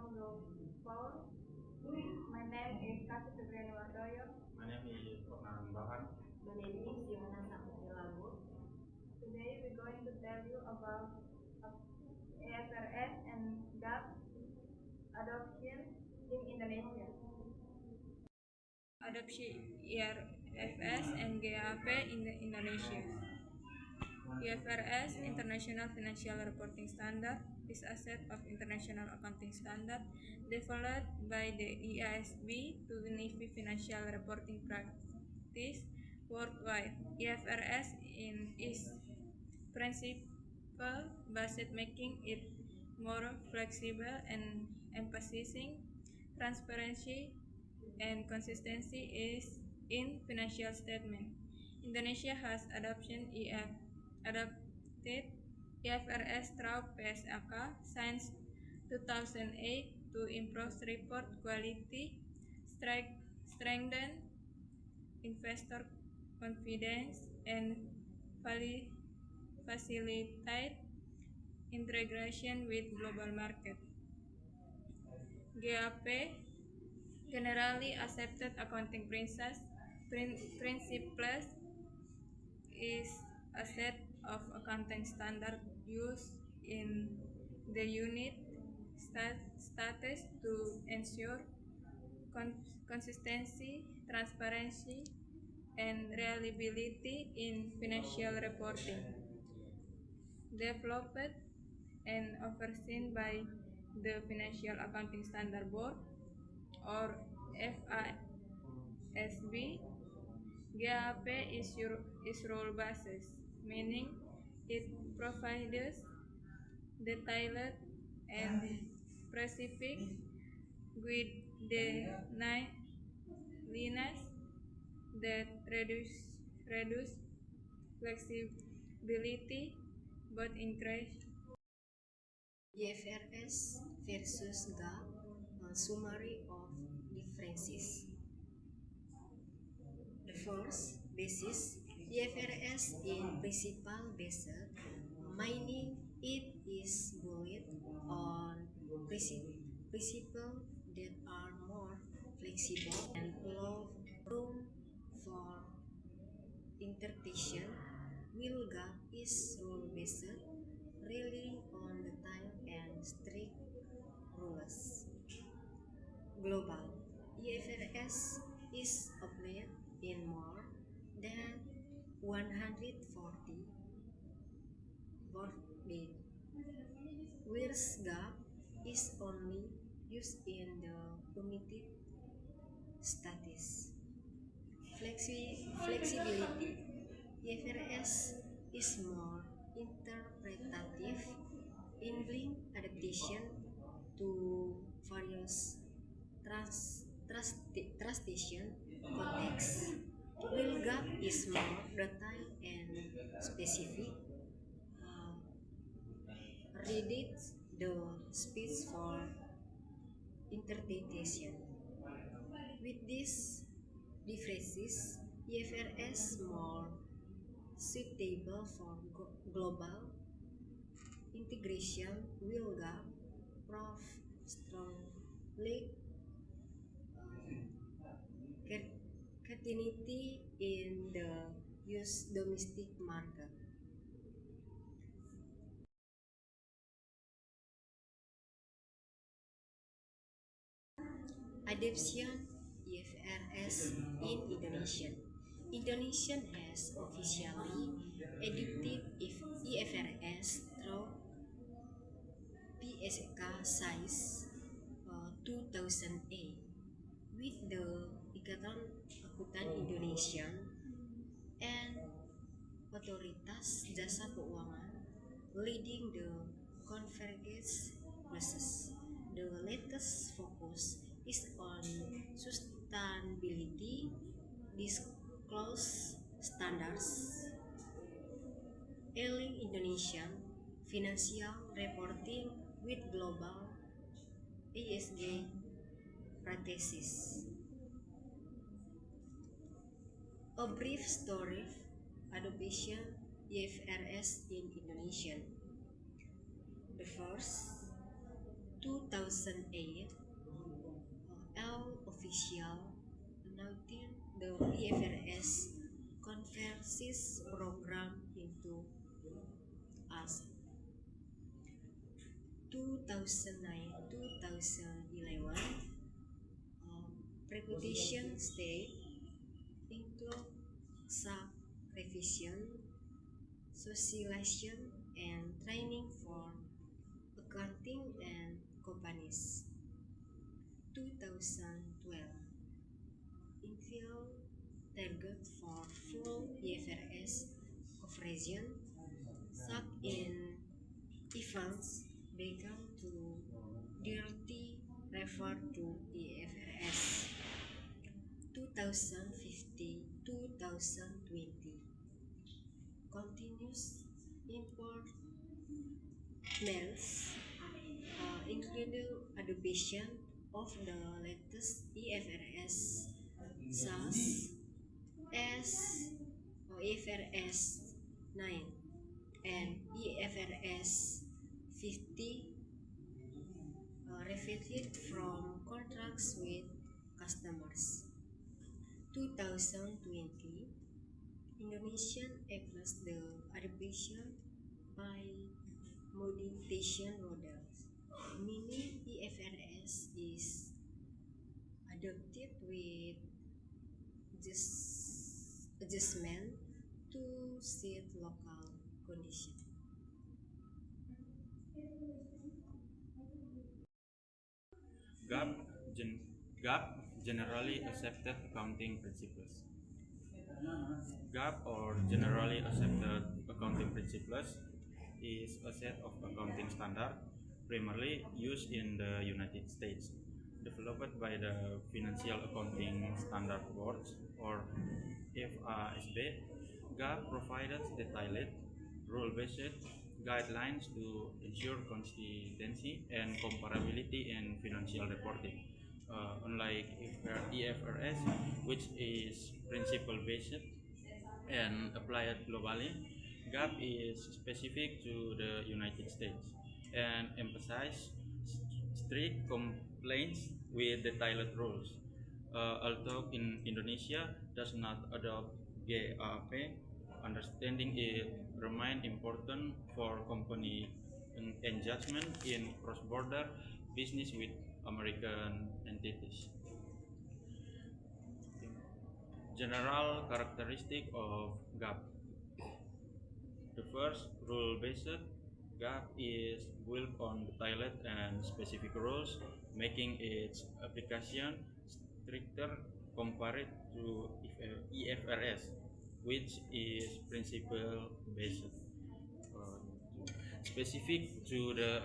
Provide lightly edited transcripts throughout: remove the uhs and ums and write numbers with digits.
from Group 4. My name is Kasih Febriani Wardoyo. My name is Fernand Bahan. My name is Yona Samuelago. Today we're going to tell you about IFRS and GAAP adoption in Indonesia. Adopsi IFRS and GAAP in Indonesia. IFRS, International Financial Reporting Standard, is a set of international accounting standards developed by the IASB to unify financial reporting practice worldwide. IFRS is principle-based, making it more flexible and emphasizing transparency and consistency is in financial statement. Indonesia has adopted IFRS through PSAK since 2008 to improve report quality, strengthen investor confidence, and facilitate integration with global market. GAAP, generally accepted accounting principles, is a set of accounting standards used in the unit status to ensure consistency, transparency, and reliability in financial reporting. Developed and overseen by the Financial Accounting Standard Board or FASB, GAAP is rule-based, meaning it provides detailed and specific guidelines that reduce flexibility but increase. IFRS versus GAAP, a summary of differences. The first basis, IFRS in principle based, meaning it is built on principles that are more flexible and allow room for interpretation, while GAAP is rule-based, relying on detail and strict rules. Global, IFRS is applied in more than 140 boarding, whereas GAAP is only used in the United States. Flexibility, IFRS is more interpretative, enabling adaptation to various translation contexts, while GAAP is more detailed and specific, reads the speech for interpretation. With these differences, IFRS more suitable for global integration, while GAAP proves strongly continuity in the US domestic market. Adoption IFRS in Indonesia. Indonesia has officially adopted IFRS through PSAK since 2008, with the Ikatan Akuntan Indonesia and Otoritas Jasa Keuangan leading the convergence process. The latest focus is on sustainability disclosure standards, aligning Indonesian financial reporting with global ESG practices. A brief story adoption IFRS in Indonesia. The first 2008, L official announced the IFRS conversions program into ASA. 2009-2011 reputation state include SAP revision, socialization, and training for accounting and companies. 2012 infill target for full IFRS conversion, SAP in events began to directly refer to IFRS. 2015-2020 continuous improvements including adoption of the latest IFRS such as IFRS 9 and IFRS 50 reflected from contracts with customers. 2020 Indonesian acknowledged the adoption by modification models, meaning IFRS is adopted with adjustment to suit local conditions. GAAP generally accepted accounting principles. GAAP or generally accepted accounting principles is a set of accounting standards primarily used in the United States, developed by the Financial Accounting Standard Board or FASB. GAAP provided detailed, rule-based guidelines to ensure consistency and comparability in financial reporting. Unlike IFRS, which is principle-based and applied globally, GAAP is specific to the United States and emphasizes strict compliance with detailed rules. Although in Indonesia does not adopt GAAP, understanding it remains important for company engagement in cross-border business with American entities. General characteristic of GAAP. The first, rule-based. GAAP is built on detailed and specific rules, making its application stricter compared to IFRS, which is principle-based. Specific to the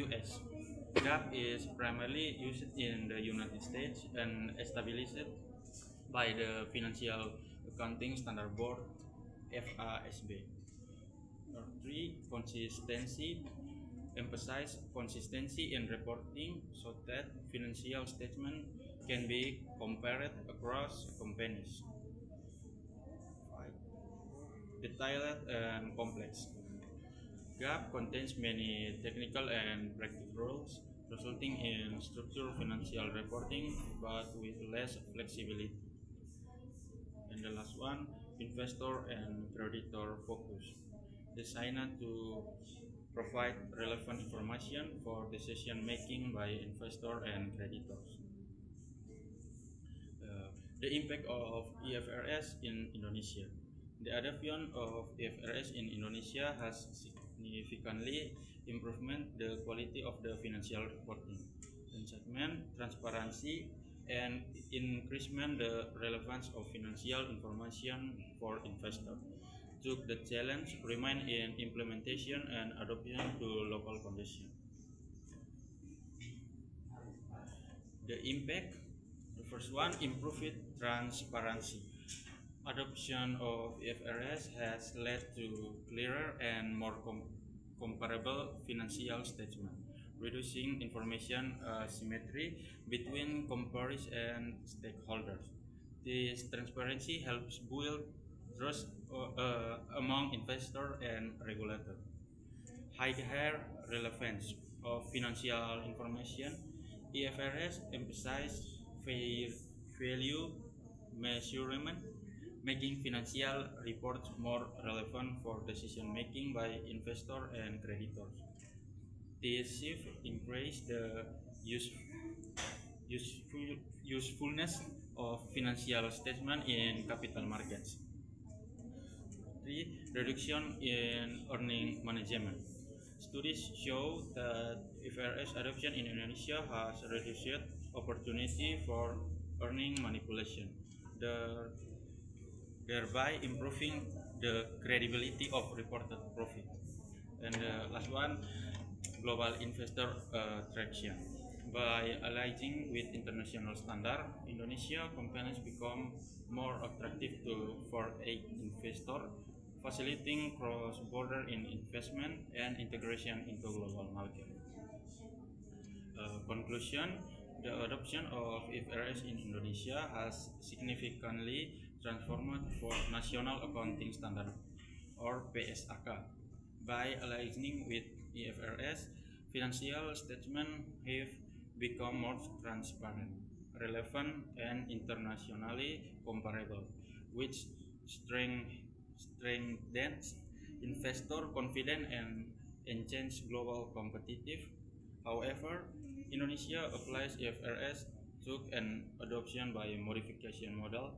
US, GAAP is primarily used in the United States and established by the Financial Accounting Standard Board (FASB). 3. Consistency. Emphasize consistency in reporting so that financial statements can be compared across companies. 5. Detailed and complex. GAAP contains many technical and practical rules, resulting in structured financial reporting but with less flexibility. And the last one, investor and creditor focus, designed to provide relevant information for decision making by investor and creditors. The impact of IFRS in Indonesia. The adoption of IFRS in Indonesia has significantly improved the quality of the financial reporting, enhancement transparency, and increasement the relevance of financial information for investors. Took the challenge remain in implementation and adoption to local conditions. The impact, the first one, improved transparency. Adoption of IFRS has led to clearer and more comparable financial statements, reducing information asymmetry between companies and stakeholders. This transparency helps build trust among investors and regulators. Higher relevance. of financial information, IFRS emphasizes fair value measurement, making financial reports more relevant for decision making by investors and creditors. This shift increased the use, useful, usefulness of financial statement in capital markets. 3. Reduction in earning management. Studies show that IFRS adoption in Indonesia has reduced opportunity for earning manipulation, thereby improving the credibility of reported profit. And the last one, global investor traction. By aligning with international standard, Indonesia companies become more attractive for investor, facilitating cross-border investment and integration into global market. Conclusion: the adoption of IFRS in Indonesia has significantly transformed for National Accounting Standard or PSAK. By aligning with IFRS, financial statements have become more transparent, relevant, and internationally comparable, which strengthens investor confidence and enhances global competitive. However, Indonesia applies IFRS took an adoption by modification model,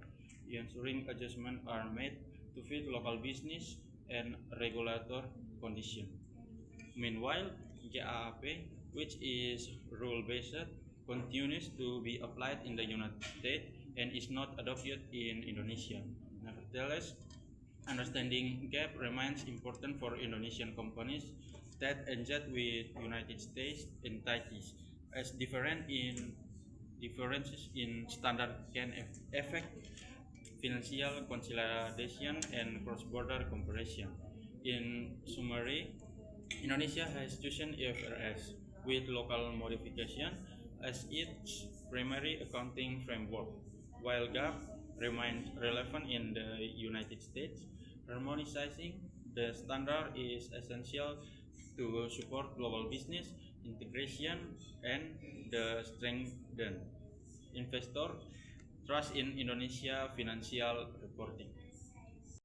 ensuring adjustments are made to fit local business and regulatory conditions. Meanwhile, GAAP, which is rule-based, continues to be applied in the United States and is not adopted in Indonesia. Nevertheless, understanding GAAP remains important for Indonesian companies that engage with United States entities, as differences in standard can affect financial consolidation and cross-border comparison. In summary, Indonesia has chosen IFRS with local modification as its primary accounting framework, while GAAP remains relevant in the United States. Harmonizing the standard is essential to support global business integration and the strengthen investor trust in Indonesia financial reporting.